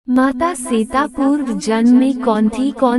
माता सीता पूर्व जन्म में कौन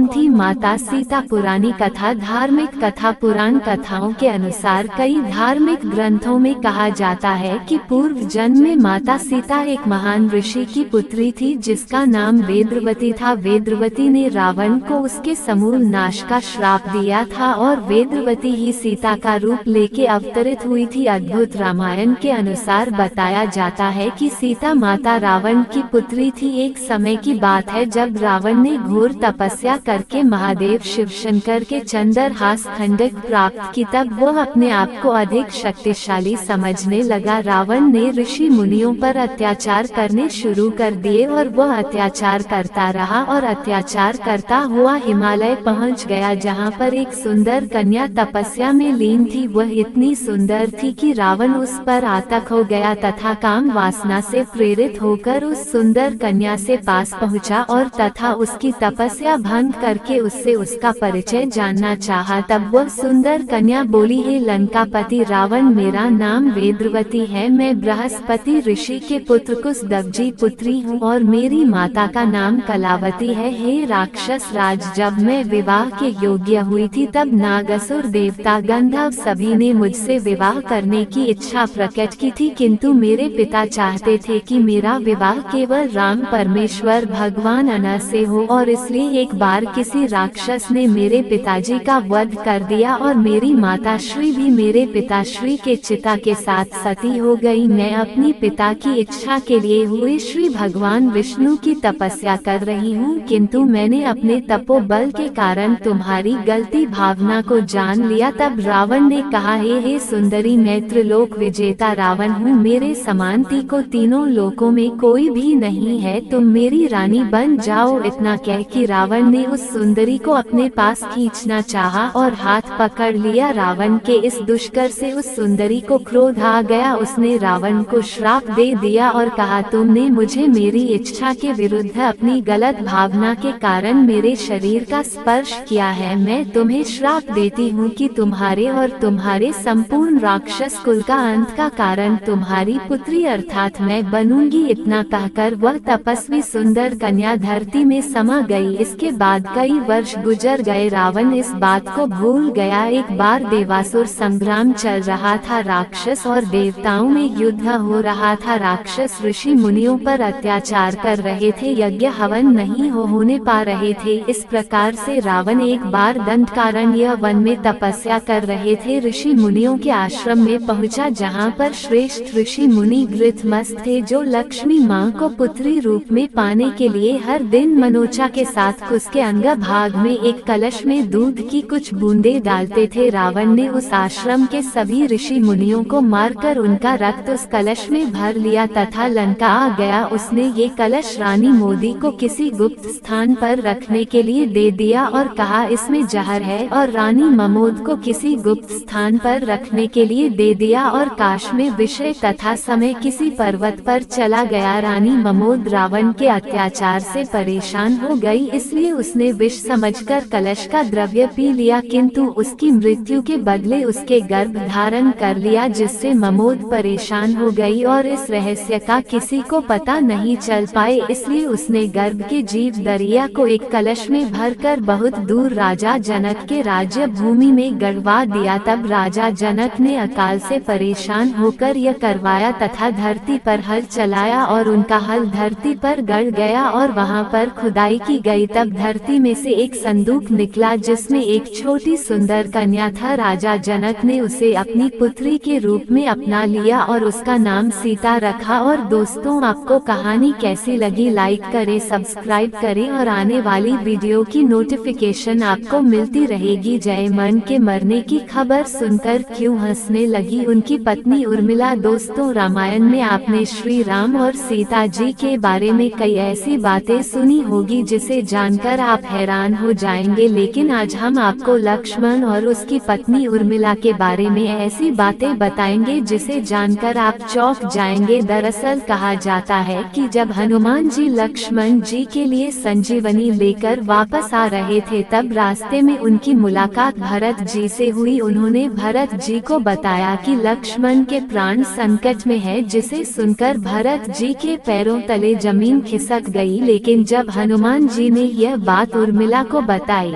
थी माता सीता? पुरानी कथा। धार्मिक कथा। पुराण कथाओं के अनुसार कई धार्मिक ग्रंथों में कहा जाता है कि पूर्व जन्म में माता सीता एक महान ऋषि की पुत्री थी जिसका नाम वेद्रवती था। वेद्रवती ने रावण को उसके समूल नाश का श्राप दिया था और वेद्रवती ही सीता का रूप लेके अवतरित हुई थी। अद्भुत रामायण के अनुसार बताया जाता है कि सीता माता रावण की पुत्री थी। एक समय की बात है जब रावण ने घोर तपस्या करके महादेव शिव शंकर के चंद्रहास खंडक प्राप्त की, तब वह अपने आप को अधिक शक्तिशाली समझने लगा। रावण ने ऋषि मुनियों पर अत्याचार करने शुरू कर दिए और वह अत्याचार करता रहा और अत्याचार करता हुआ हिमालय पहुंच गया, जहां पर एक सुंदर कन्या तपस्या में लीन थी। वह इतनी सुंदर थी कि रावण उस पर आतक हो गया तथा काम वासना से प्रेरित होकर उस सुंदर कन्या से पास पहुंचा और तथा उसकी तपस्या भंग करके उससे उसका परिचय जानना चाहा। तब वह सुंदर कन्या बोली, हे लंकापति रावण, मेरा नाम वेद्रवती है। मैं बृहस्पति ऋषि के पुत्र कुशदवजी पुत्री हूँ और मेरी माता का नाम कलावती है। हे राक्षस राज, जब मैं विवाह के योग्य हुई थी तब नागसुर देवता गंधर्व सभी ने मुझसे विवाह करने की इच्छा प्रकट की थी, किंतु मेरे पिता चाहते थे कि मेरा विवाह केवल राम परमेश्वर भगवान अनंत से हो, और इसलिए एक बार किसी राक्षस ने मेरे पिताजी का वध कर दिया और मेरी माता श्री भी मेरे पिताश्री के चिता के साथ सती हो गई। मैं अपनी पिता की इच्छा के लिए हुए श्री भगवान विष्णु की तपस्या कर रही हूँ, किंतु मैंने अपने तपोबल के कारण तुम्हारी गलती भावना को जान लिया। तब रावण ने कहा, हे सुंदरी, मैं त्रिलोक विजेता रावण हूँ, मेरे समानती को तीनों लोकों में कोई भी नहीं है, तुम मेरी रानी बन जाओ। इतना कह कि रावण ने उस सुंदरी को अपने पास खींचना चाहा और हाथ पकड़ लिया। रावण के इस दुष्कर से उस सुंदरी को क्रोध आ गया। उसने रावण को श्राप दे दिया और कहा, तुमने मुझे मेरी इच्छा के विरुद्ध अपनी गलत भावना के कारण मेरे शरीर का स्पर्श किया है। मैं तुम्हें श्राप देती हूँ कि तुम्हारे और तुम्हारे संपूर्ण राक्षस कुल का अंत का कारण तुम्हारी पुत्री अर्थात मैं बनूंगी। इतना कहकर वह तपस्वी सुंदर कन्या धरती में समा गई। इसके बाद कई वर्ष गुजर गए। रावण इस बात को भूल गया। एक बार देवासुर संग्राम चल रहा था। राक्षस और देवताओं में युद्ध हो रहा था। राक्षस ऋषि मुनियों पर अत्याचार कर रहे थे, यज्ञ हवन नहीं होने पा रहे थे। इस प्रकार से रावण एक बार दंडकारण्य वन में तपस्या कर रहे थे। ऋषि मुनियों के आश्रम में पहुंचा, जहां पर श्रेष्ठ ऋषि मुनि गृहस्थ थे जो लक्ष्मी माँ को पुत्री रूप में पाने के लिए हर दिन मनोचा के साथ उसके अंग भाग में एक कलश में दूध की कुछ बूंदे डालते थे। रावण ने उस आश्रम के सभी ऋषि मुनियों को मारकर उनका रक्त उस कलश में भर लिया तथा लंका आ गया। उसने ये कलश रानी मोदी को किसी गुप्त स्थान पर रखने के लिए दे दिया और कहा, इसमें जहर है, और रानी ममोद को किसी गुप्त स्थान पर रखने के लिए दे दिया और काश में विषय तथा समय किसी पर्वत पर चला गया। रानी ममोद रावण के अत्याचार से परेशान हो गई, इसलिए उसने विष समझकर कलश का द्रव्य पी लिया, किंतु उसकी मृत्यु के बदले उसके गर्भ धारण कर लिया, जिससे ममोद परेशान हो गई और इस रहस्य का किसी को पता नहीं चल पाए। इसलिए उसने गर्भ के जीव दरिया को एक कलश में भरकर बहुत दूर राजा जनक के राज्य भूमि में गड़वा दिया। तब राजा जनक ने अकाल से परेशान होकर यह करवाया तथा धरती पर हल चलाया और उनका हल धरती पर गड़ गया और वहां पर खुदाई की गई। तब धरती में से एक संदूक निकला जिसमें एक छोटी सुंदर कन्या था। राजा जनक ने उसे अपनी पुत्री के रूप में अपना लिया और उसका नाम सीता रखा। और दोस्तों, आपको कहानी कैसी लगी? लाइक करें, सब्सक्राइब करें और आने वाली वीडियो की नोटिफिकेशन आपको मिलती रहेगी। जयमन के मरने की खबर सुनकर क्यों हंसने लगी उनकी पत्नी उर्मिला? दोस्तों, रामायण में आपने श्री राम और सीता जी के बारे में कई ऐसी बातें सुनी होगी जिसे जानकर आप हैरान हो जाएंगे, लेकिन आज हम आपको लक्ष्मण और उसकी पत्नी उर्मिला के बारे में ऐसी बातें बताएंगे जिसे जानकर आप चौंक जाएंगे। दरअसल कहा जाता है कि जब हनुमान जी लक्ष्मण जी के लिए संजीवनी लेकर वापस आ रहे थे तब रास्ते में उनकी मुलाकात भरत जी से हुई। उन्होंने भरत जी को बताया कि लक्ष्मण के प्राण संकट में है, जिसे सुनकर भरत जी के पैरों तले जमीन खिसक गई, लेकिन जब हनुमान जी ने यह बात उर्मिला को बताई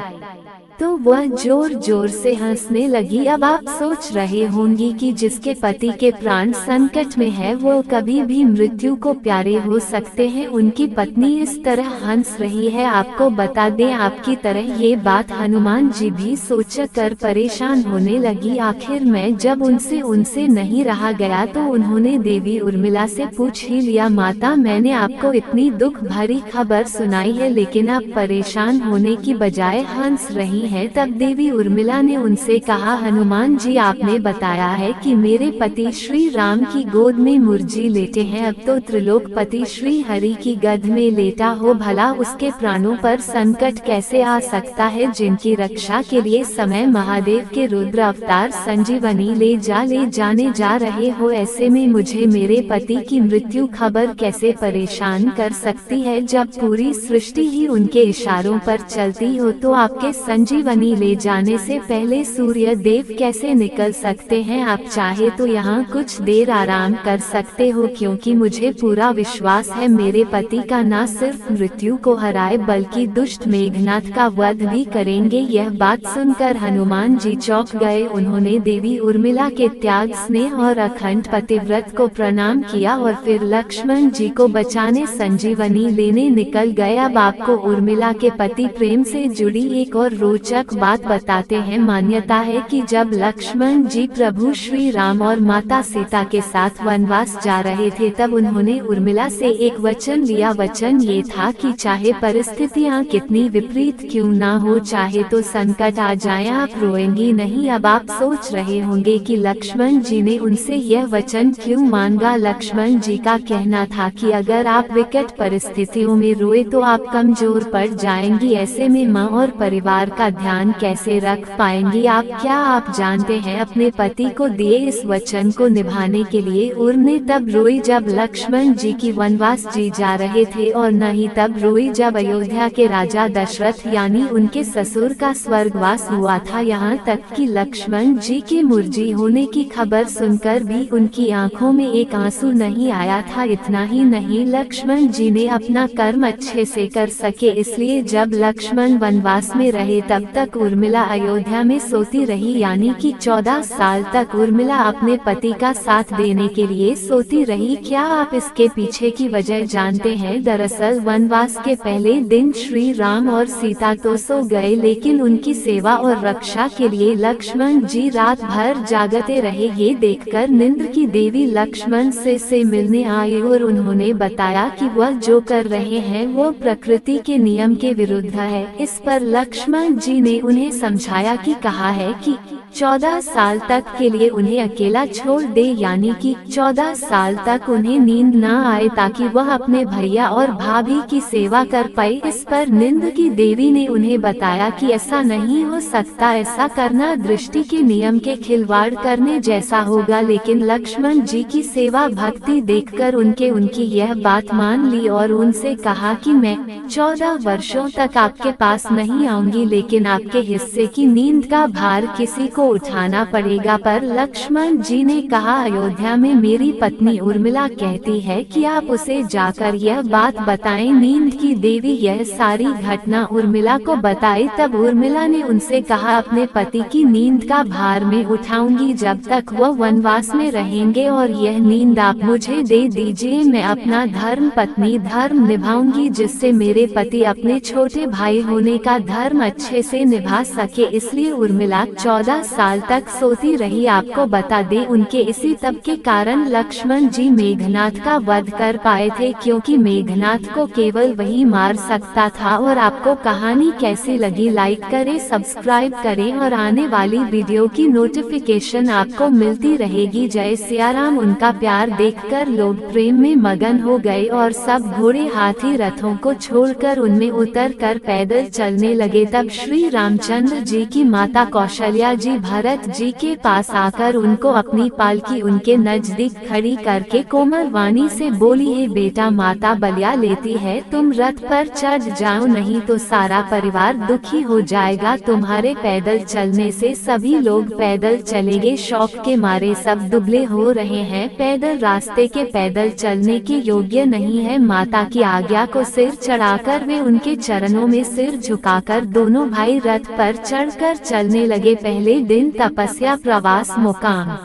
तो वह जोर जोर से हंसने लगी। अब आप सोच रहे होंगी कि जिसके पति के प्राण संकट में है वो कभी भी मृत्यु को प्यारे हो सकते हैं। उनकी पत्नी इस तरह हंस रही है। आपको बता दें, आपकी तरह ये बात हनुमान जी भी सोचकर परेशान होने लगी। आखिर में जब उनसे नहीं रहा गया तो उन्होंने देवी उर्मिला से पूछ ही लिया, माता मैंने आपको इतनी दुख भरी खबर सुनाई है, लेकिन आप परेशान होने की बजाय हंस रही है। तब देवी उर्मिला ने उनसे कहा, हनुमान जी आपने बताया है कि मेरे पति श्री राम की गोद में मुर्जी लेटे हैं, अब तो त्रिलोकपति श्री हरि की गद में लेटा हो, भला उसके प्राणों पर संकट कैसे आ सकता है, जिनकी रक्षा के लिए समय महादेव के रुद्र अवतार संजीवनी ले जाने जा रहे हो, ऐसे में मुझे मेरे पति की मृत्यु खबर कैसे परेशान कर सकती है। जब पूरी सृष्टि ही उनके इशारों पर चलती हो तो आपके संजीवनी ले जाने से पहले सूर्य देव कैसे निकल सकते हैं। आप चाहे तो यहाँ कुछ देर आराम कर सकते हो, क्योंकि मुझे पूरा विश्वास है मेरे पति का न सिर्फ मृत्यु को हराए बल्कि दुष्ट मेघनाथ का वध भी करेंगे। यह बात सुनकर हनुमान जी चौंक गए। उन्होंने देवी उर्मिला के त्याग, स्नेह और अखंड पतिव्रत को प्रणाम किया और फिर लक्ष्मण जी को बचाने संजीवनी लेने निकल गए। अब आपको उर्मिला के पति प्रेम से जुड़ी एक और रोचक बात बताते हैं। मान्यता है कि जब लक्ष्मण जी प्रभु श्री राम और माता सीता के साथ वनवास जा रहे थे तब उन्होंने उर्मिला से एक वचन लिया। वचन ये था कि चाहे परिस्थितियाँ कितनी विपरीत क्यों ना हो, चाहे तो संकट आ जाए, आप रोएंगी नहीं। अब आप सोच रहे होंगे कि लक्ष्मण जी ने उनसे यह वचन क्यों मांगा। लक्ष्मण जी का कहना था कि अगर आप विकट परिस्थितियों में रोए तो आप कमजोर पड़ जाएंगी, ऐसे में माँ और परिवार का ध्यान कैसे रख पाएंगी। आप जानते हैं, अपने पति को दिए इस वचन को निभाने के लिए उर्ने तब रोई जब लक्ष्मण जी की वनवास जी जा रहे थे, और न ही तब रोई जब अयोध्या के राजा दशरथ यानी उनके ससुर का स्वर्गवास हुआ था। यहाँ तक कि लक्ष्मण जी के मुर्जी होने की खबर सुनकर भी उनकी आंखों में एक आंसू नहीं आया था। इतना ही नहीं, लक्ष्मण जी ने अपना कर्म अच्छे से कर सके, इसलिए जब लक्ष्मण वनवास में रहे तब तक उर्मिला अयोध्या में सोती रही, यानी कि 14 साल तक उर्मिला अपने पति का साथ देने के लिए सोती रही। क्या आप इसके पीछे की वजह जानते हैं? दरअसल वनवास के पहले दिन श्री राम और सीता तो सो गए, लेकिन उनकी सेवा और रक्षा के लिए लक्ष्मण जी रात भर जागते रहे। ये देखकर निंद्र की देवी लक्ष्मण से मिलने आई और उन्होंने बताया कि वह जो कर रहे हैं वो प्रकृति के नियम के विरुद्ध है। इस पर लक्ष्मण जी ने उन्हें समझाया कि कहा है कि 14 साल तक के लिए उन्हें अकेला छोड़ दे, यानी कि 14 साल तक उन्हें नींद न आए ताकि वह अपने भैया और भाभी की सेवा कर पाए। इस पर निंद्र की देवी ने उन्हें बताया कि ऐसा नहीं हो सकता, ऐसा करना दृष्टि के नियम के खिलवाड़ करने जैसा होगा। लेकिन लक्ष्मण जी की सेवा भक्ति देखकर उनकी यह बात मान ली और उनसे कहा कि मैं 14 वर्षों तक आपके पास नहीं आऊंगी, लेकिन आपके हिस्से की नींद का भार किसी को उठाना पड़ेगा। पर लक्ष्मण जी ने कहा, अयोध्या में मेरी पत्नी उर्मिला कहती है कि आप उसे जाकर यह बात बताएं। नींद की देवी यह सारी घटना उर्मिला को बताई। तब उर्मिला ने उनसे कहा, अपने पति की नींद का भार मैं उठाऊंगी जब तक वह वनवास में रहेंगे, और यह नींद आप मुझे दे दीजिए। मैं अपना धर्म पत्नी धर्म निभाऊंगी, जिससे मेरे पति अपने छोटे भाई होने का धर्म अच्छे से निभा सके। इसलिए उर्मिला 14 साल तक सोती रही। आपको बता दें, उनके इसी तप के कारण लक्ष्मण जी मेघनाथ का वध कर पाए थे, क्योंकि मेघनाथ को केवल वही मार सकता था। और आपको कहानी कैसी लगी? लाइक करें, सब्सक्राइब करें और आने वाली वीडियो की नोटिफिकेशन आपको मिलती रहेगी। जय सिया राम। उनका प्यार देखकर लोग प्रेम में मगन हो गए और सब घोड़े हाथी रथों को छोड़कर उनमें उतर कर पैदल चलने लगे। तब श्री रामचंद्र जी की माता कौशल्या जी जी भरत जी के पास आकर उनको अपनी पालकी उनके नजदीक खड़ी करके कोमल वाणी से बोली, है बेटा, माता बलिया लेती है, तुम रथ पर चढ़ जाओ, नहीं तो सारा परिवार दुखी हो जाएगा। तुम्हारे पैदल चलने से सभी लोग पैदल चलेंगे, शौक के मारे सब दुबले हो रहे हैं, पैदल रास्ते के पैदल चलने के योग्य नहीं है। माता की आज्ञा को सिर चढ़ाकर वे उनके चरणों में सिर झुकाकर दोनों भाई रथ पर चढ़कर चलने लगे। पहले दिन तपस्या प्रवास मुकाम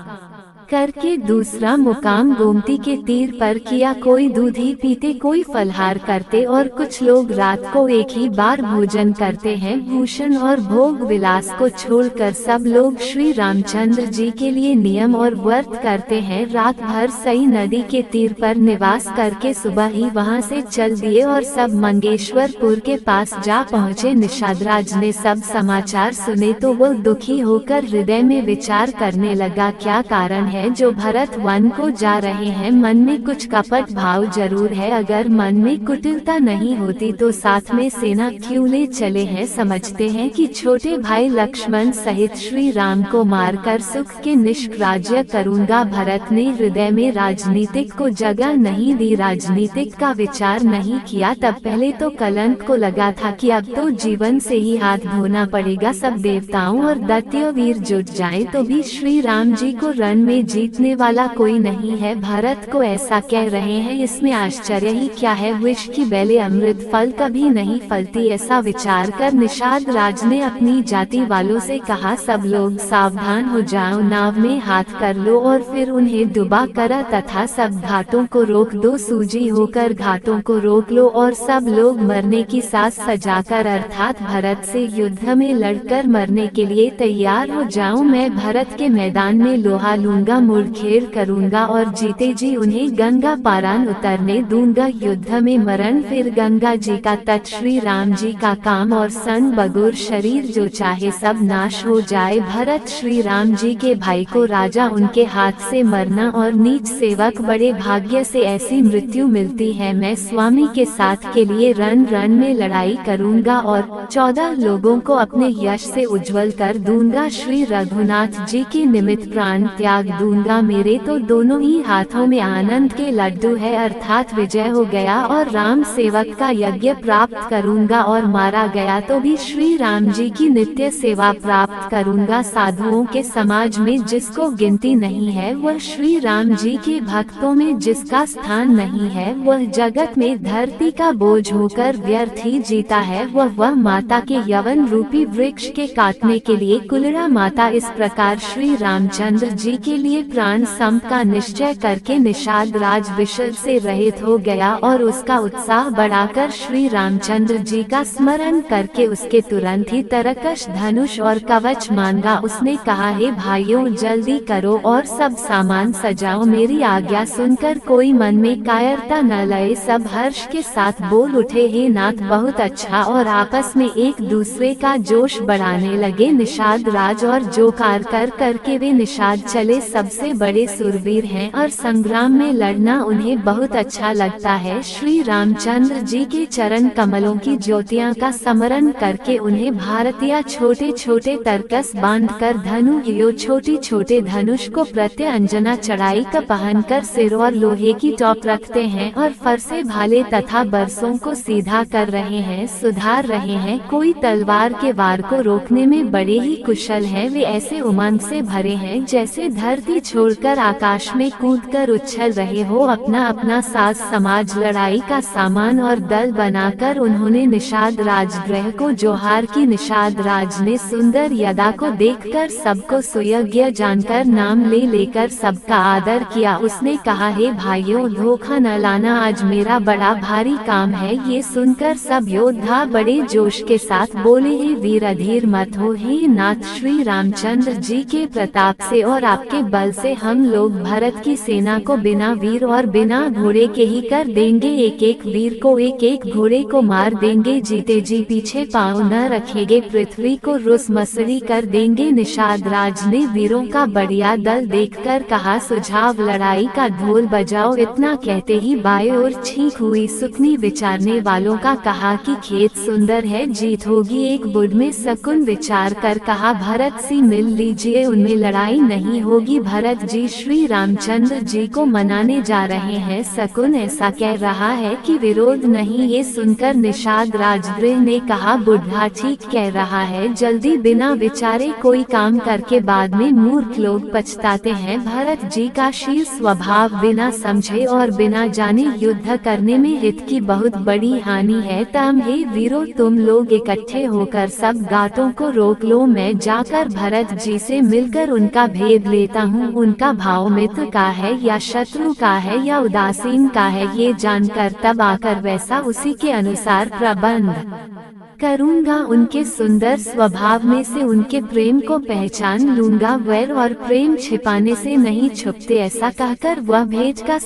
करके दूसरा मुकाम गोमती के तीर पर किया। कोई दूध ही पीते, कोई फलहार करते और कुछ लोग रात को एक ही बार भोजन करते हैं। भूषण और भोग विलास को छोड़कर सब लोग श्री रामचंद्र जी के लिए नियम और व्रत करते हैं। रात भर सई नदी के तीर पर निवास करके सुबह ही वहां से चल दिए और सब मंगेश्वरपुर के पास जा पहुँचे। निषादराज ने सब समाचार सुने तो वो दुखी होकर हृदय में विचार करने लगा, क्या कारण है जो भरत वन को जा रहे हैं। मन में कुछ कपट भाव जरूर है, अगर मन में कुटिलता नहीं होती तो साथ में सेना क्यों ले चले हैं। समझते हैं कि छोटे भाई लक्ष्मण सहित श्री राम को मारकर सुख के निष्क्राज्य करूंगा। भरत ने हृदय में राजनीतिक को जगह नहीं दी, राजनीतिक का विचार नहीं किया। तब पहले तो कलंक को लगा था कि अब तो जीवन से ही हाथ धोना पड़ेगा। सब देवताओं और दैत्य वीर जुट जाएं तो भी श्री राम जी को रण में जीतने वाला कोई नहीं है। भरत को ऐसा कह रहे हैं, इसमें आश्चर्य ही क्या है। विष की बेले अमृत फल कभी नहीं फलती, ऐसा विचार कर निषाद राज ने अपनी जाति वालों से कहा, सब लोग सावधान हो जाओ, नाव में हाथ कर लो और फिर उन्हें डुबा करा तथा सब घाटों को रोक दो। सूजी होकर घाटों को रोक लो और सब लोग मरने की साज सजाकर अर्थात भरत से युद्ध में लड़कर मरने के लिए तैयार हो जाओ। मैं भरत के मैदान में लोहा लूंगा, मुड़खेड़ करूंगा और जीते जी उन्हें गंगा पारान उतरने दूंगा। युद्ध में मरण फिर गंगा जी का तट, श्री राम जी का काम और सन बगुर शरीर जो चाहे सब नाश हो जाए। भरत श्री राम जी के भाई को राजा उनके हाथ से मरना और नीच सेवक बड़े भाग्य से ऐसी मृत्यु मिलती है। मैं स्वामी के साथ के लिए रण रण में लड़ाई करूंगा और 14 लोगों को अपने यश से उज्जवल कर दूंगा। श्री रघुनाथ जी के निमित्त प्राण त्याग दूंगा। मेरे तो दोनों ही हाथों में आनंद के लड्डू है, अर्थात विजय हो गया और राम सेवक का यज्ञ प्राप्त करूंगा और मारा गया तो भी श्री राम जी की नित्य सेवा प्राप्त करूंगा। साधुओं के समाज में जिसको गिनती नहीं है, वह श्री राम जी के भक्तों में जिसका स्थान नहीं है, वह जगत में धरती का बोझ होकर व्यर्थ ही जीता है। वह माता के यवन रूपी वृक्ष के काटने के लिए कुलरा माता। इस प्रकार श्री रामचंद्र जी के लिए प्राण सम का निश्चय करके निषाद राज विषद से रहित हो गया और उसका उत्साह बढ़ाकर श्री रामचंद्र जी का स्मरण करके उसके तुरंत ही तरकश धनुष और कवच मांगा। उसने कहा, हे भाइयों, जल्दी करो और सब सामान सजाओ। मेरी आज्ञा सुनकर कोई मन में कायरता न लाए। सब हर्ष के साथ बोल उठे, हे नाथ, बहुत अच्छा, और आपस में एक दूसरे का जोश बढ़ाने लगे। निषाद राज और जोकार कर करके वे निषाद चले सबसे बड़े सुरवीर हैं और संग्राम में लड़ना उन्हें बहुत अच्छा लगता है। श्री रामचंद्र जी के चरण कमलों की ज्योतियां का स्मरण करके उन्हें भारतीय छोटे छोटे तरकस बांधकर धनु हियो छोटी छोटे धनुष को प्रत्यंजना चढ़ाई का पहनकर सिर और लोहे की टॉप रखते हैं और फरसे भाले तथा बरसों को सीधा कर रहे हैं, सुधार रहे हैं। कोई तलवार के वार को रोकने में बड़े ही कुशल है। वे ऐसे उमंग से भरे हैं जैसे धरती छोड़कर आकाश में कूदकर उछल रहे हो। अपना अपना साज समाज लड़ाई का सामान और दल बनाकर उन्होंने निषाद राजगृह को जोहार की। निषाद राज ने सुंदर यदा को देखकर सबको सुयोग्य जानकर नाम ले लेकर सबका आदर किया। उसने कहा, हे भाइयों, धोखा न लाना, आज मेरा बड़ा भारी काम है। ये सुनकर सब योद्धा बड़े जोश के साथ बोले, हे वीर, अधीर मत हो। हे नाथ, श्री रामचंद्र जी के प्रताप से और आपके बल से हम लोग भरत की सेना को बिना वीर और बिना घोड़े के ही कर देंगे, एक एक वीर को एक एक घोड़े को मार देंगे, जीते जी पीछे पाँव न रखेंगे, पृथ्वी को रुस मसड़ी कर देंगे। निषाद राज ने वीरों का बढ़िया दल देखकर कहा, सुझाव लड़ाई का ढोल बजाओ। इतना कहते ही बाएं ओर छींक हुई सुकनी विचारने वालों का कहा कि खेत सुंदर है, जीत होगी। एक बुढ़ में शकुन विचार कर कहा, भरत से मिल लीजिए, उनमें लड़ाई नहीं होगी। भरत जी श्री रामचंद्र जी को मनाने जा रहे हैं, शकुन ऐसा कह रहा है कि विरोध नहीं। ये सुनकर निषाद राजगृह ने कहा, बुढ़ा ठीक कह रहा है, जल्दी बिना विचारे कोई काम करके बाद में मूर्ख लोग पछताते हैं। भरत जी का शील स्वभाव बिना समझे और बिना जाने युद्ध करने में हित की बहुत बड़ी हानि है। तम हे वीरों, तुम लोग इकट्ठे होकर सब घाटों को रोक लो, मैं जाकर भरत जी से मिलकर उनका भेद लेता हूँ। उनका भाव मित्र का है या शत्रु का है या उदासीन का है, ये जानकर तब आकर वैसा उसी के अनुसार प्रबंध करूंगा। उनके सुंदर स्वभाव में से उनके प्रेम को पहचान लूंगा, वैर और प्रेम छिपाने से नहीं छुपते। ऐसा कहकर वह भेंट का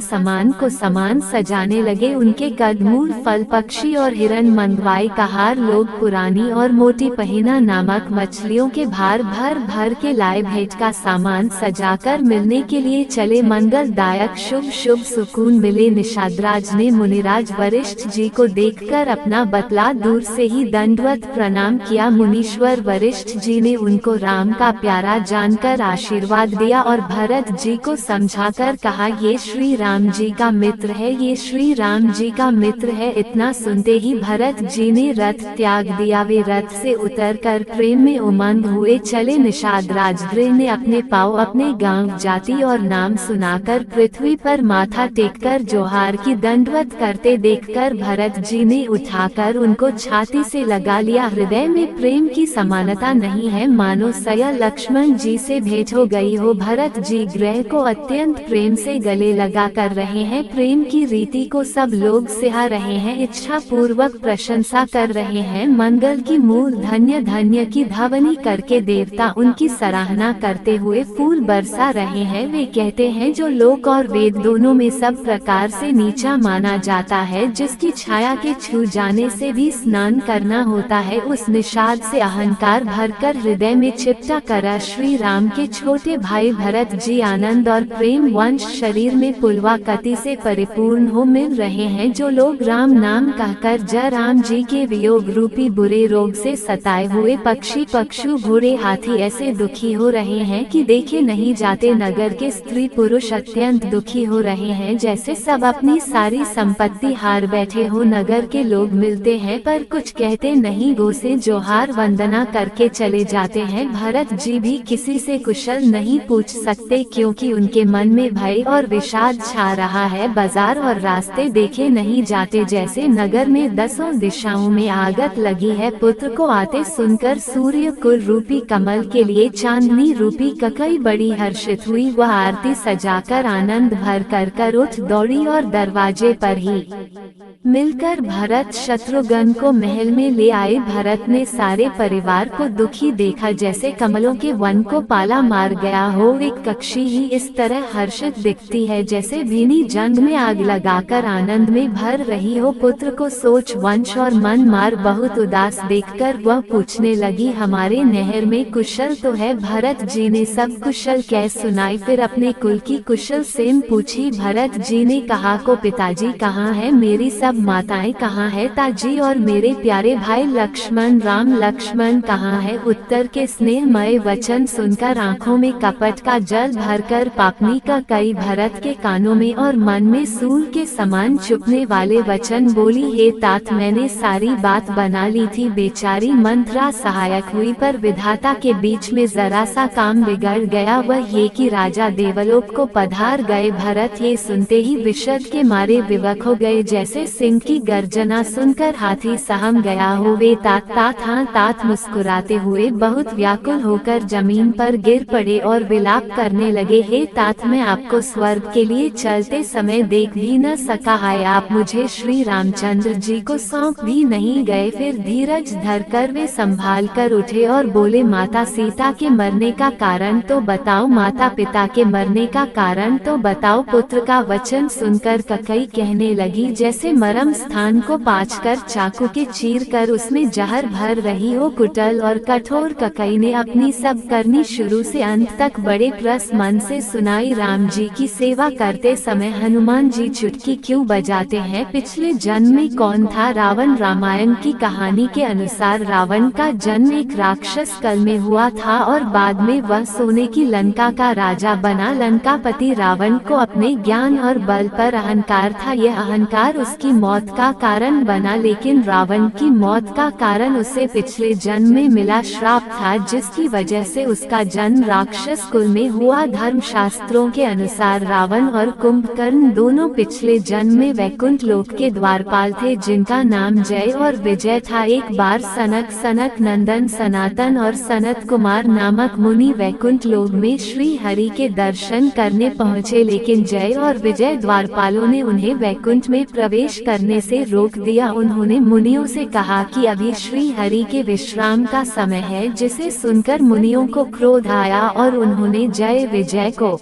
समान को समान सजाने लगे। उनके कदमूल फल पक्षी और हिरण मंगवाए, कहार लोग पुरानी और मोटी पहिना नामक मछलियों के भार भर भर के लाए। भेंट का सामान सजाकर मिलने के लिए चले, मंगलदायक शुभ शुभ सुकून मिले। निषादराज ने मुनिराज वरिष्ठ जी को देखकर अपना बतला दूर से ही दंडवत प्रणाम किया। मुनीश्वर वरिष्ठ जी ने उनको राम का प्यारा जानकर आशीर्वाद दिया और भरत जी को समझाकर कहा, ये श्री राम जी का मित्र है, ये श्री राम जी का मित्र है। इतना सुनते ही भरत जी ने रथ त्याग दिया। वे रथ से उतरकर प्रेम में उमंग हुए चले। निषाद राजगृह ने अपने पाँव अपने गांव जाति और नाम सुनाकर पृथ्वी पर माथा टेककर जोहार की दंडवत करते देखकर भरत जी ने उठाकर उनको छाती से लगा लिया। हृदय में प्रेम की समानता नहीं है, मानो सया लक्ष्मण जी से भेंट हो गई हो। भरत जी ग्रह को अत्यंत प्रेम से गले लगा कर रहे हैं, प्रेम की रीति को सब लोग सिहा रहे हैं, इच्छा पूर्वक प्रशंसा कर रहे हैं। मंगल की मूल धन्य धन्य की ध्वनि करके देवता उनकी सराहना करते हुए फूल बरसा रहे हैं। वे कहते हैं, जो लोक और वेद दोनों में सब प्रकार से नीचा माना जाता है, जिसकी छाया के छू जाने से भी स्नान करना होता है, उस निषाद से अहंकार भरकर हृदय में चिपटा करा श्री राम के छोटे भाई भरत जी आनंद और प्रेम वंश शरीर में पुलवाकति से परिपूर्ण हो मिल रहे हैं। जो लोग राम नाम कहकर जय राम जी के वियोग रूपी बुरे रोग से सताए हुए पक्षी पक्षु घोड़े हाथी ऐसे दुखी हो रहे हैं कि देखे नहीं जाते। नगर के स्त्री पुरुष अत्यंत दुखी हो रहे हैं, जैसे सब अपनी सारी संपत्ति हार बैठे हो। नगर के लोग मिलते हैं पर कुछ कहते नहीं, गोसे जोहार वंदना करके चले जाते हैं। भरत जी भी किसी से कुशल नहीं पूछ सकते, क्योंकि उनके मन में भय और विषाद छा रहा है। बाजार और रास्ते देखे नहीं जाते, जैसे नगर में दसों दिशाओं में आगत लगी है। पुत्र को आते सुनकर सूर्य कुल रूपी कमल के लिए चांदनी रूपी ककई बड़ी हर्षित हुई। वह आरती सजाकर आनंद भर कर उठ दौड़ी और दरवाजे पर ही मिलकर भरत शत्रुघ्न को महल में ले आए। भरत ने सारे परिवार को दुखी देखा, जैसे कमलों के वन को पाला मार गया हो। एक कक्षी ही इस तरह हर्षित दिखती है, जैसे भीनी जंग में आग लगाकर आनंद में भर रही हो। पुत्र को सोच वंश और मन मार बहुत उदास देखकर वह पूछने लगी, हमारे नहर में कुशल तो है? भरत जी ने सब कुशल कह सुनाई, फिर अपने कुल की कुशल सेम पूछी। भरत जी ने कहा, को पिताजी कहाँ है? मेरी सब माताएं कहाँ है? ताजी और मेरे प्यारे भाई लक्ष्मण राम लक्ष्मण कहाँ है? उत्तर के स्नेहमय वचन सुनकर आंखों में कपट का जल भरकर पापनी का कई भरत के कानों में और मन में सूल के समान चुभने वाले वचन बोली, हे तात, मैंने सारी बात बना ली थी। बेचारी मंथरा सहायक हुई, पर विधाता के बीच में जरा सा काम बिगड़ गया, वह ये कि राजा देवलोक को पधार गए। भरत ये सुनते ही विषद के मारे विवश हो गए, जैसे सिंह की गर्जना सुनकर हाथी साथी सहम गया हो। वे तात मुस्कुराते हुए बहुत व्याकुल होकर जमीन पर गिर पड़े और विलाप करने लगे, हे तात, मैं आपको स्वर्ग के लिए चलते समय देख भी न सका, हाय आप मुझे श्री रामचंद्र जी को सौंप भी नहीं गए। फिर धीरज धरकर वे संभाल कर उठे और बोले, माता सीता के मरने का कारण तो बताओ, माता पिता के मरने का कारण तो बताओ। पुत्र का वचन सुनकर ककई कहने लगी, जैसे मरम स्थान को पाँचकर चाकू के चीर कर उसमें जहर भर रही हो। कुटिल और कठोर ककई ने अपनी सब करनी शुरू से अंत तक बड़े प्रस मन से सुनाई। राम जी की सेवा करते समय हनुमान जी चुटकी क्यों बजाते हैं? पिछले जन्म में कौन था रावण? रामायण की कहानी के अनुसार रावण का जन्म एक राक्षस कुल में हुआ था और बाद में वह सोने की लंका का राजा बना। लंकापति रावण को अपने ज्ञान और बल पर अहंकार था, यह अहंकार उसकी मौत का कारण बना। लेकिन रावण की मौत का कारण उसे पिछले जन्म में मिला श्राप था, जिसकी वजह से उसका जन्म राक्षस कुल में हुआ। धर्म शास्त्रों के अनुसार रावण और कुंभकर्ण दोनों पिछले जन्म में वैकुंठ लोक के द्वारपाल थे, जिनका नाम जय और विजय था। एक बार सनक नंदन सनातन और सनत कुमार नामक मुनि वैकुंठ लोक में श्री हरि के दर्शन करने पहुँचे, लेकिन जय और विजय द्वारपालों ने उन्हें वैकुंठ में प्रवेश करने से रोक दिया। उन्होंने मुनियों से कहा कि अभी श्री हरि के विश्राम का समय है, जिसे सुनकर मुनियों को क्रोध आया और उन्होंने जय विजय को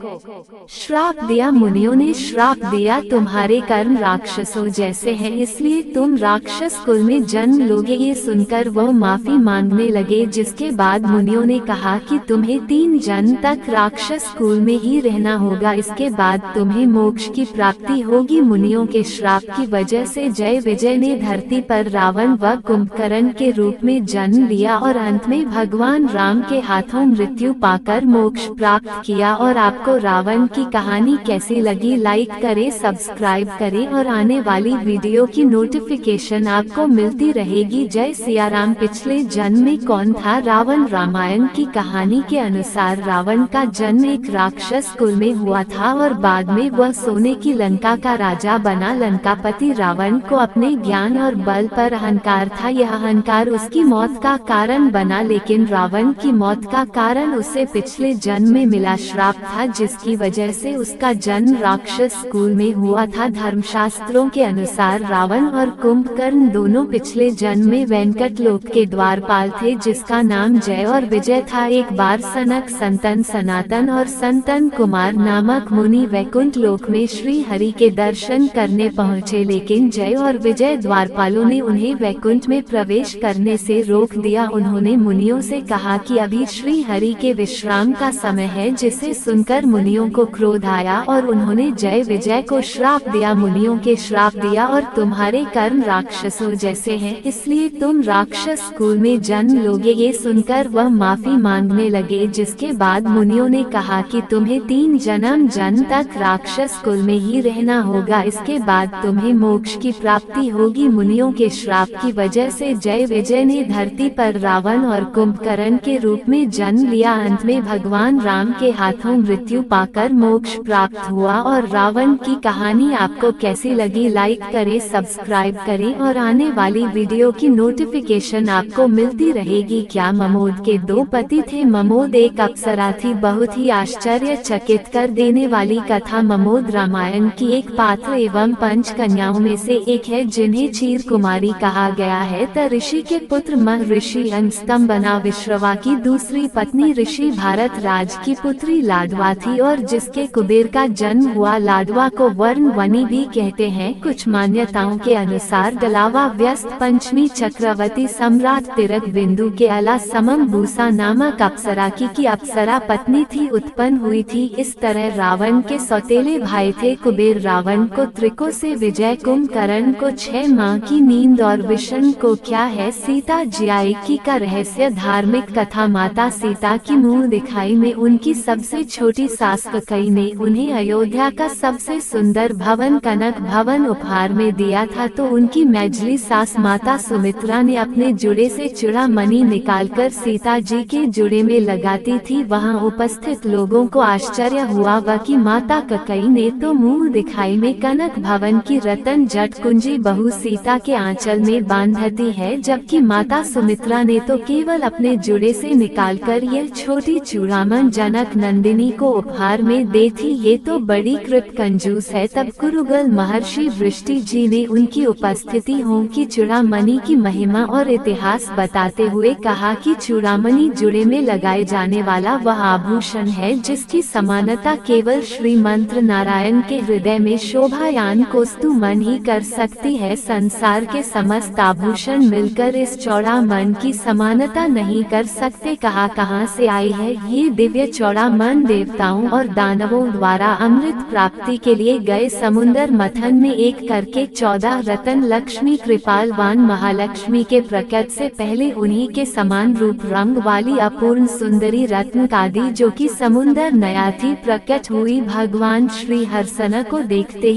श्राप दिया। मुनियों ने श्राप दिया, तुम्हारे कर्म राक्षसों जैसे हैं, इसलिए तुम राक्षस कुल में जन्म लोगे। ये सुनकर वह माफी मांगने लगे, जिसके बाद मुनियों ने कहा कि तुम्हें 3 जन्म तक राक्षस कुल में ही रहना होगा, इसके बाद तुम्हें मोक्ष की प्राप्ति होगी। मुनियों के श्राप की वजह से जय विजय ने धरती पर रावण व कुंभकर्ण के रूप में जन्म लिया और अंत में भगवान राम के हाथों मृत्यु पाकर मोक्ष प्राप्त किया। और आपको रावण की कहानी कैसी लगी? लाइक करें, सब्सक्राइब करें और आने वाली वीडियो की नोटिफिकेशन आपको मिलती रहेगी। जय सिया राम। पिछले जन्म में कौन था रावण? रामायण की कहानी के अनुसार रावण का जन्म एक राक्षस कुल में हुआ था और बाद में वह सोने की लंका का राजा बना। लंकापति रावण को अपने ज्ञान और बल पर अहंकार था, यह अहंकार उसकी मौत का कारण बना। लेकिन रावण की मौत का कारण उसे पिछले जन्म में मिला श्राप था, जिसकी वजह से उसका जन्म राक्षस कुल में हुआ था। धर्मशास्त्रों के अनुसार रावण और कुंभकर्ण दोनों पिछले जन्म में वैकुंठ लोक के द्वारपाल थे, जिसका नाम जय और विजय था। एक बार सनक संतन सनातन और संतन कुमार नामक मुनि वैकुंठ लोक में श्री हरि के दर्शन करने पहुँचे, लेकिन जय और विजय द्वारपालों ने उन्हें वैकुंठ में प्रवेश करने से रोक दिया। उन्होंने मुनियों से कहा कि अभी श्री हरि के विश्राम का समय है, जिसे सुनकर मुनियों को क्रोध आया और उन्होंने जय विजय को श्राप दिया। मुनियों के श्राप दिया, और तुम्हारे कर्म राक्षसों जैसे हैं, इसलिए तुम राक्षस कुल में जन्म लोगे। ये सुनकर वह माफी मांगने लगे, जिसके बाद मुनियों ने कहा कि तुम्हें 3 जन्म तक राक्षस कुल में ही रहना होगा, इसके बाद तुम्हें मोक्ष की प्राप्ति होगी। मुनियों के श्राप की वजह से जय विजय ने धरती पर रावण और कुंभकर्ण के रूप में जन्म लिया। अंत में भगवान राम के हाथों मृत्यु पाकर मोक्ष प्राप्त हुआ। और रावण की कहानी आपको कैसी लगी? लाइक करें, सब्सक्राइब करें और आने वाली वीडियो की नोटिफिकेशन आपको मिलती रहेगी। क्या ममोद के 2 पति थे? ममोद एक अप्सरा थी। बहुत ही आश्चर्यचकित कर देने वाली कथा। ममोद रामायण की एक पात्र एवं 5 कन्याओं में से एक है, जिन्हें क्षीर कुमारी कहा गया है। त ऋषि के पुत्र महर्षि अंगस्तंभना विश्रवा की दूसरी पत्नी ऋषि भारत राज की पुत्री लाडवा थी, और जिसके कुबेर का जन्म हुआ। लाडवा को वर्णवनी भी कहते हैं। कुछ मान्यताओं के अनुसार गलावा व्यस्त पंचमी चक्रवर्ती सम्राट तिरक बिंदु के अला समम भूसा नामक अप्सरा की अप्सरा पत्नी थी उत्पन्न हुई थी। इस तरह रावण के सौतेले भाई थे कुबेर। रावण को त्रिको से विजय, कुंभकर्ण को 6 माह की नींद और विष्णु को क्या है सीता जियाई का रहस्य। धार्मिक कथा। माता सीता की मुंह दिखाई में उनकी सबसे छोटी सास ककई ने उन्हें अयोध्या का सबसे सुंदर भवन कनक भवन उपहार में दिया था, तो उनकी मैझली सास माता सुमित्रा ने अपने जुड़े से चूड़ामणि निकालकर सीता जी के जुड़े में लगाती थी। वहां उपस्थित लोगों को आश्चर्य हुआ वह कि माता ककई ने तो मुंह दिखाई में कनक भवन की रतन जट कुंजी बहू सीता के आंचल में बांधती है, जबकि माता सुमित्रा ने तो केवल अपने जुड़े से निकालकर यह छोटी चूड़ामन जनक नंदिनी को उपहार में दे थी। ये तो बड़ी कृत कंजूस है। तब कुरुगल महर्षि वृष्टि जी ने उनकी उपस्थिति हो की चूड़ामणि की महिमा और इतिहास बताते हुए कहा कि चूड़ामणि जुड़े में लगाए जाने वाला वह आभूषण है जिसकी समानता केवल श्रीमंत नारायण के हृदय में शोभायान कौस्तुभमन ही कर सकती है। संसार के समस्त आभूषण मिलकर इस चौड़ामन की समानता नहीं कर सकते। कहाँ से आई है ये दिव्य चौड़ामन? देवताओं और दानवों द्वारा अमृत प्राप्ति के लिए गए समुद्र मंथन में एक करके 14 रतन लक्ष्मी कृपालवान महालक्ष्मी के प्रकट से पहले उन्हीं के समान रूप रंग वाली अपूर्ण सुंदरी रत्नकादी जो कि समुद्र नया थी प्रकट हुई। भगवान श्री हर्षण को देखते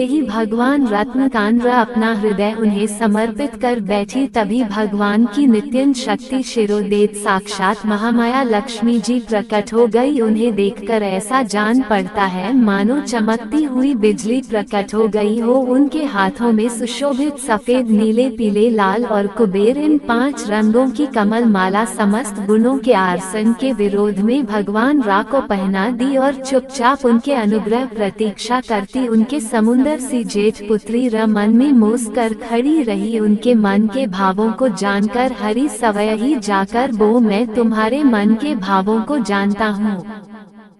ही भगवान रत्नकांद्र अपना हृदय उन्हें समर्पित कर बैठी। तभी भगवान की नित्यन शक्ति शिरोदेत साक्षात महामाया लक्ष्मी जी प्रकट हो गई। उन्हें देखकर ऐसा जान पड़ता है मानो चमकती हुई बिजली प्रकट हो गई हो। उनके हाथों में सुशोभित सफेद नीले पीले लाल और कुबेर इन 5 रंगों की कमल माला समस्त गुणों के आसन के विरोध में भगवान रा को पहना दी और चुपचाप उनके अनुग्रह प्रतीक्षा करती उनके समुंदर सी जेठ पुत्री र मन में मोस कर खड़ी रही। उनके मन के भावों को जानकर हरि सवय ही जाकर बो मैं तुम्हारे मन के भावों को जानता हूँ।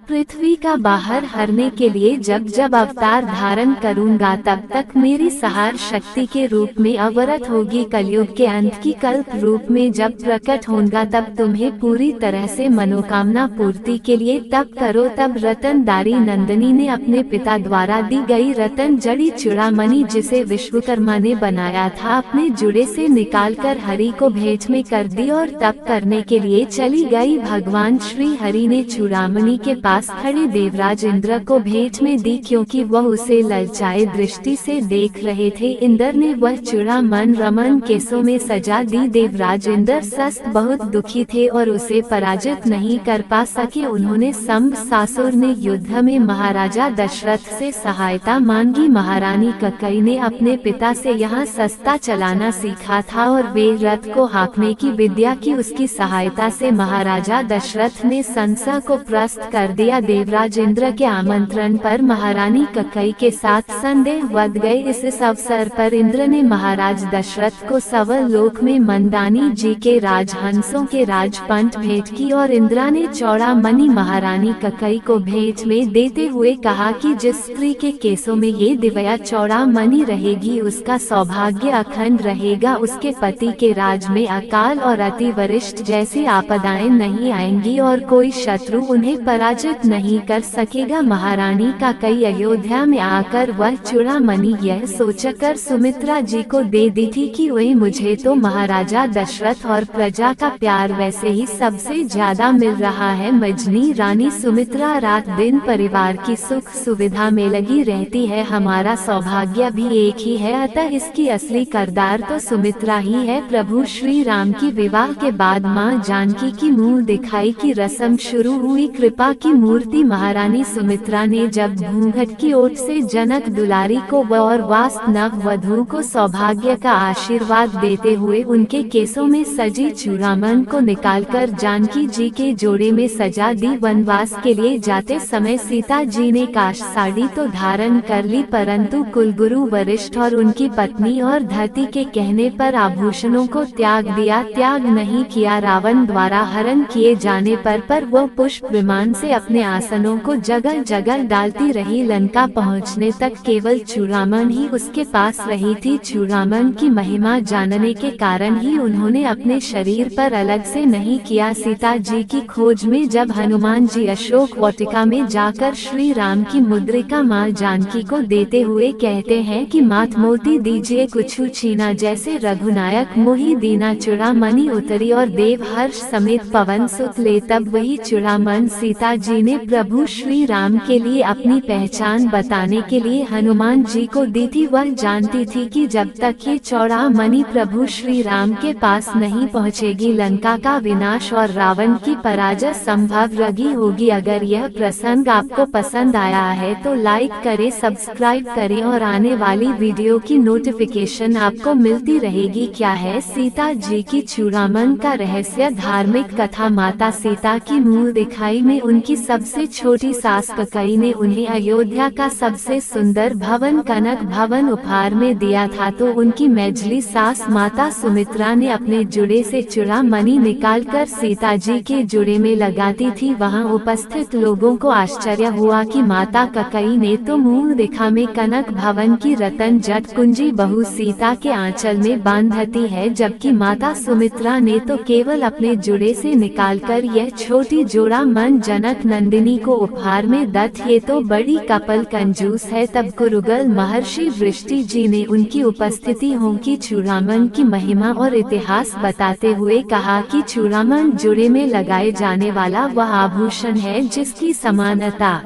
पृथ्वी का बाहर हरने के लिए जब जब अवतार धारण करूंगा तब तक मेरी सहार शक्ति के रूप में अवरत होगी। कलयुग के अंत की कल्प रूप में जब प्रकट होगा तब तुम्हें पूरी तरह से मनोकामना पूर्ति के लिए तप करो। तब रतनदारी नंदिनी ने अपने पिता द्वारा दी गई रतन जड़ी चूड़ामणि जिसे विश्वकर्मा ने बनाया था अपने जुड़े से निकालकर हरि को भेंट में कर दी और तप करने के लिए चली गई। भगवान श्री हरि ने चूड़ामणि के पास खड़े देवराज इंद्र को भेंट में दी क्योंकि वह उसे ललचाए दृष्टि से देख रहे थे। इंद्र ने वह चूड़ामन रमन केसों में सजा दी। देवराज इंद्र सस्त बहुत दुखी थे और उसे पराजित नहीं कर पा सके। उन्होंने संबसासुर ने युद्ध में महाराजा दशरथ से सहायता मांगी। महारानी कैकेयी ने अपने पिता से यहाँ सस्ता चलाना सीखा था और वे रथ को हाँकने की विद्या की। उसकी सहायता से महाराजा दशरथ ने संशय को परास्त कर दिया। देवराज इंद्र के आमंत्रण पर महारानी कैकेयी के साथ संदेह बढ़ गए। इस अवसर पर इंद्र ने महाराज दशरथ को सवल लोक में मंदानी जी के राजहंसों के राजपंट भेंट की और इंद्र ने चौड़ामणि महारानी कैकेयी को भेंट में देते हुए कहा कि जिस स्त्री के केसों में ये दिव्या चौड़ामणि रहेगी उसका सौभाग्य अखंड रहेगा। उसके पति के राज में अकाल और अतिवृष्टि जैसी आपदाएं नहीं आएंगी और कोई शत्रु उन्हें पराजित नहीं कर सकेगा। महारानी कैकेयी अयोध्या में आकर वह चूड़ामणि यह सोचकर सुमित्रा जी को दे दी थी कि वही मुझे तो महाराजा दशरथ और प्रजा का प्यार वैसे ही सबसे ज्यादा मिल रहा है। मजनी रानी सुमित्रा रात दिन परिवार की सुख सुविधा में लगी रहती है। हमारा सौभाग्य भी एक ही है, अतः इसकी असली करदार तो सुमित्रा ही है। प्रभु श्री राम की विवाह के बाद माँ जानकी की मुँह दिखाई की रस्म शुरू हुई। कृपा की मूर्ति महारानी सुमित्रा ने जब घूंघट की ओट से जनक दुलारी को और वास्त नव वधू को सौभाग्य का आशीर्वाद देते हुए उनके केसों में सजी चूड़ामन को निकालकर जानकी जी के जोड़े में सजा दी। वनवास के लिए जाते समय सीता जी ने काश साड़ी तो धारण कर ली, परंतु कुलगुरु वशिष्ठ और उनकी पत्नी और धरती के कहने पर आभूषणों को त्याग दिया। त्याग नहीं किया। रावण द्वारा हरण किए जाने पर वो पुष्प विमान से अपने आसनों को जगह जगह डालती रही। लंका पहुंचने तक केवल चूड़ामन ही उसके पास रही थी। चूड़ामन की महिमा जानने के कारण ही उन्होंने अपने शरीर पर अलग से नहीं किया। सीता जी की खोज में जब हनुमान जी अशोक वाटिका में जाकर श्री राम की मुद्रिका माँ जानकी को देते हुए कहते हैं कि मात मोती दीजिए कुछ छीना, जैसे रघुनायक मोहि दीना चूड़ामणि उतरी और देव हर्ष समेत पवन सुत ले, तब वही चूड़ामन सीता जी ने प्रभु श्री राम के लिए अपनी पहचान बताने के लिए हनुमान जी को दी थी। वह जानती थी कि जब तक ये चौड़ामणि प्रभु श्री राम के पास नहीं पहुँचेगी, लंका का विनाश और रावण की पराजय संभव रही होगी। अगर यह प्रसंग आपको पसंद आया है तो लाइक करें, सब्सक्राइब करें और आने वाली वीडियो की नोटिफिकेशन आपको मिलती रहेगी। क्या है सीता जी की चूड़ामणि का रहस्य? धार्मिक कथा। माता सीता की मूल दिखाई में उनकी सबसे छोटी सास कैकेयी ने उन्हें अयोध्या का सबसे सुंदर भवन कनक भवन उपहार में दिया था, तो उनकी मेजली सास माता सुमित्रा ने अपने जुड़े से चूड़ामणि निकालकर सीता जी के जुड़े में लगाती थी। वहां उपस्थित लोगों को आश्चर्य हुआ कि माता कैकेयी ने तो मूल दिखा में कनक भवन की रतन जट कुंजी बहू सीता के आंचल में बांधती है, जबकि माता सुमित्रा ने तो केवल अपने जुड़े से निकालकर यह छोटी चूड़ामणि जनक नंदिनी को उपहार में दत्त। ये तो बड़ी कपल कंजूस है। तब कुरुगल महर्षि वृष्टि जी ने उनकी उपस्थिति हों की चूड़ामणि की महिमा और इतिहास बताते हुए कहा कि चूड़ामणि जुड़े में लगाए जाने वाला वह आभूषण है जिसकी समानता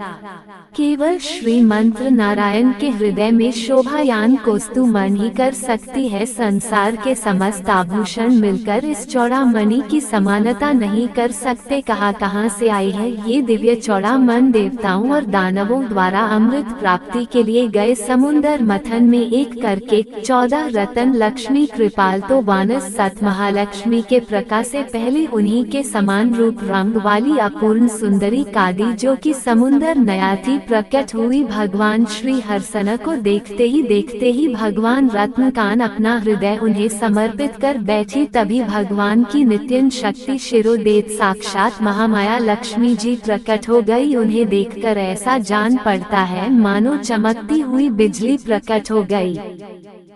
केवल श्रीमंत नारायण के हृदय में शोभायान कौस्तुभमणि ही कर सकती है। संसार के समस्त आभूषण मिलकर इस चूड़ामणि की समानता नहीं कर सकते। कहाँ से आई है ये दिव्य चूड़ामणि? देवताओं और दानवों द्वारा अमृत प्राप्ति के लिए गए समुंदर मथन में एक करके 14 रतन लक्ष्मी कृपाल तो वानस सत महालक्ष्मी के प्रकाश से पहले उन्हीं के समान रूप रंग वाली अपूर्ण सुंदरी कादी जो कि समुंदर नया थी प्रकट हुई। भगवान श्री हर्षण को देखते ही भगवान रत्नकान अपना हृदय उन्हें समर्पित कर बैठी। तभी भगवान की नित्य शक्ति शिरोदेत साक्षात महामाया लक्ष्मी जी प्रकट हो गई। उन्हें देखकर ऐसा जान पड़ता है मानो चमकती हुई बिजली प्रकट हो गई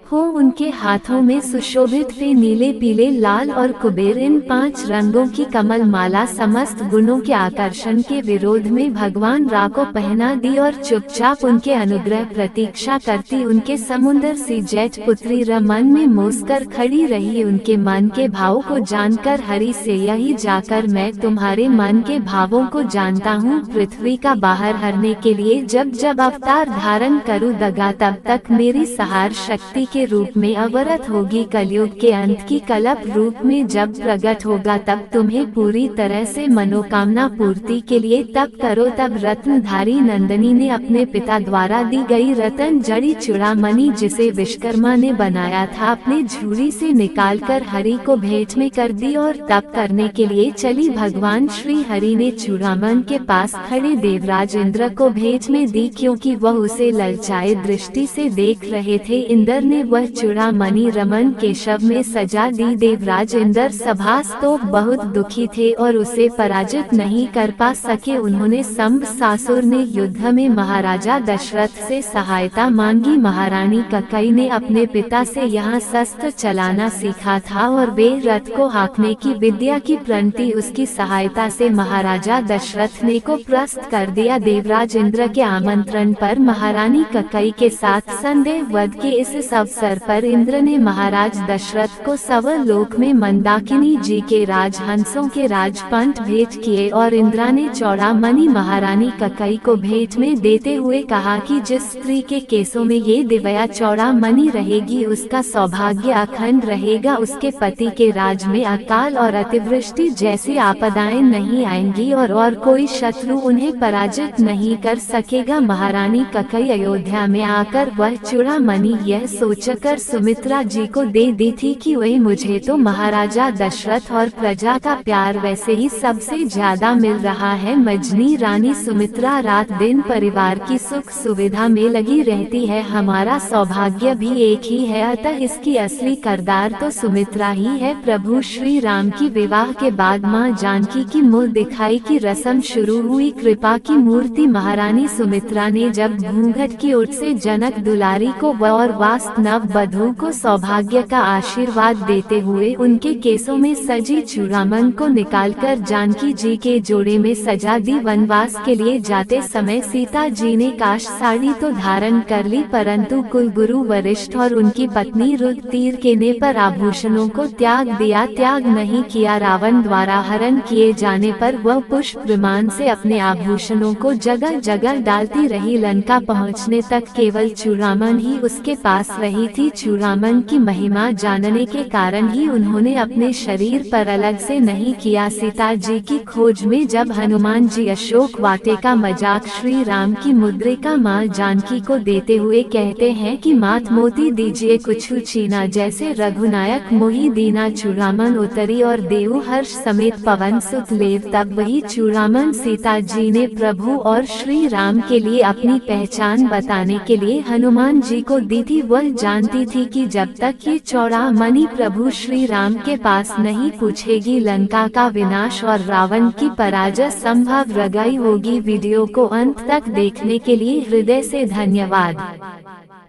हो। उनके हाथों में सुशोभित थे नीले पीले लाल और कुबेर, इन 5 रंगों की कमल माला समस्त गुणों के आकर्षण के विरोध में भगवान रा को पहना दी और चुपचाप उनके अनुग्रह प्रतीक्षा करती उनके समुंदर सी जेठ पुत्री रमन में मोसकर खड़ी रही। उनके मन के भाव को जानकर हरि से यही जाकर मैं तुम्हारे मन के भावों को जानता हूँ। पृथ्वी का बाहर हरने के लिए जब जब अवतार धारण करूँ दगा, तब तक मेरी सहार शक्ति के रूप में अवरत होगी। कलयुग के अंत की कल्प रूप में जब प्रकट होगा तब तुम्हें पूरी तरह से मनोकामना पूर्ति के लिए तप करो। तब रत्नधारी नंदिनी ने अपने पिता द्वारा दी गई रतन जड़ी चूड़ामणि जिसे विश्वकर्मा ने बनाया था अपने झूरी से निकालकर हरि को भेंट में कर दी और तप करने के लिए चली। भगवान श्री हरि ने चूड़ामणि के पास खड़े देवराज इंद्र को भेंट में दी, क्योंकि वह उसे ललचाए दृष्टि से देख रहे थे। इंद्र ने वह चूड़ामणि रमन केशव में सजा दी। देवराज इंद्र सभास तो बहुत दुखी थे और उसे पराजित नहीं कर पा सके। उन्होंने शंभसासुर ने युद्ध में महाराजा दशरथ से सहायता मांगी। महारानी कैकेयी ने अपने पिता से यहाँ शस्त्र चलाना सीखा था और वे रथ को हाँकने की विद्या की प्रणति उसकी सहायता से महाराजा दशरथ ने को प्रस्त कर दिया। देवराज इंद्र के आमंत्रण पर महारानी कैकेयी के साथ संदेह वध के इस अवसर पर इंद्र ने महाराज दशरथ को स्वर्लोक में मंदाकिनी जी के राजहंसों के राजपंट भेंट किए और इंद्र ने चूड़ामणि महारानी कैकेयी को भेंट में देते हुए कहा कि जिस स्त्री के केसों में ये दिव्य चूड़ामणि रहेगी उसका सौभाग्य अखंड रहेगा। उसके पति के राज में अकाल और अतिवृष्टि जैसी आपदाएं नहीं आएंगी और कोई शत्रु उन्हें पराजित नहीं कर सकेगा। महारानी कैकेयी अयोध्या में आकर वह चूड़ामणि यह सोचकर सुमित्रा जी को दे दी थी कि वही मुझे तो महाराजा दशरथ और प्रजा का प्यार वैसे ही सबसे ज्यादा मिल रहा है। मजनी रानी सुमित्रा रात दिन परिवार की सुख सुविधा में लगी रहती है। हमारा सौभाग्य भी एक ही है, अतः इसकी असली करदार तो सुमित्रा ही है। प्रभु श्री राम की विवाह के बाद माँ जानकी की मुँह दिखाई की रस्म शुरू हुई। कृपा की मूर्ति महारानी सुमित्रा ने जब घूंघट की ओर से जनक दुलारी को और वास्त न नव वधू को सौभाग्य का आशीर्वाद देते हुए उनके केसों में सजी चूड़ामन को निकालकर जानकी जी के जोड़े में सजा दी। वनवास के लिए जाते समय सीता जी ने काश साड़ी तो धारण कर ली, परंतु कुलगुरु वशिष्ठ और उनकी पत्नी रुद्र तीर केने पर आभूषणों को त्याग दिया। त्याग नहीं किया। रावण द्वारा हरण किए जाने पर वह पुष्प विमान से अपने आभूषणों को जगह जगह डालती रही। लंका पहुंचने तक केवल चूड़ामन ही उसके पास रही थी। चूड़ामन की महिमा जानने के कारण ही उन्होंने अपने शरीर पर अलग से नहीं किया। सीता जी की खोज में जब हनुमान जी अशोक वाटिका मजाक श्री राम की मुद्रिका माँ जानकी को देते हुए कहते हैं कि मात मोती दीजिए कुछ छीना, जैसे रघुनायक मोहि दीना। चूड़ामन उतरी और देव हर्ष समेत पवन सुत लेव। तब वही चूड़ामन सीता जी ने प्रभु और श्री राम के लिए अपनी पहचान बताने के लिए हनुमान जी को दी थी। वह जानती थी कि जब तक ये चूड़ामणि प्रभु श्री राम के पास नहीं पूछेगी, लंका का विनाश और रावण की पराजय संभव रगाई होगी। वीडियो को अंत तक देखने के लिए हृदय से धन्यवाद।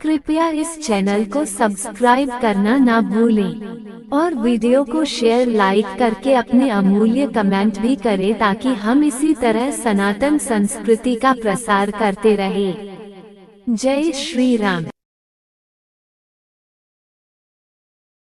कृपया इस चैनल को सब्सक्राइब करना ना भूलें और वीडियो को शेयर लाइक करके अपने अमूल्य कमेंट भी करें, ताकि हम इसी तरह सनातन संस्कृति का प्रसार करते रहें। जय श्री राम।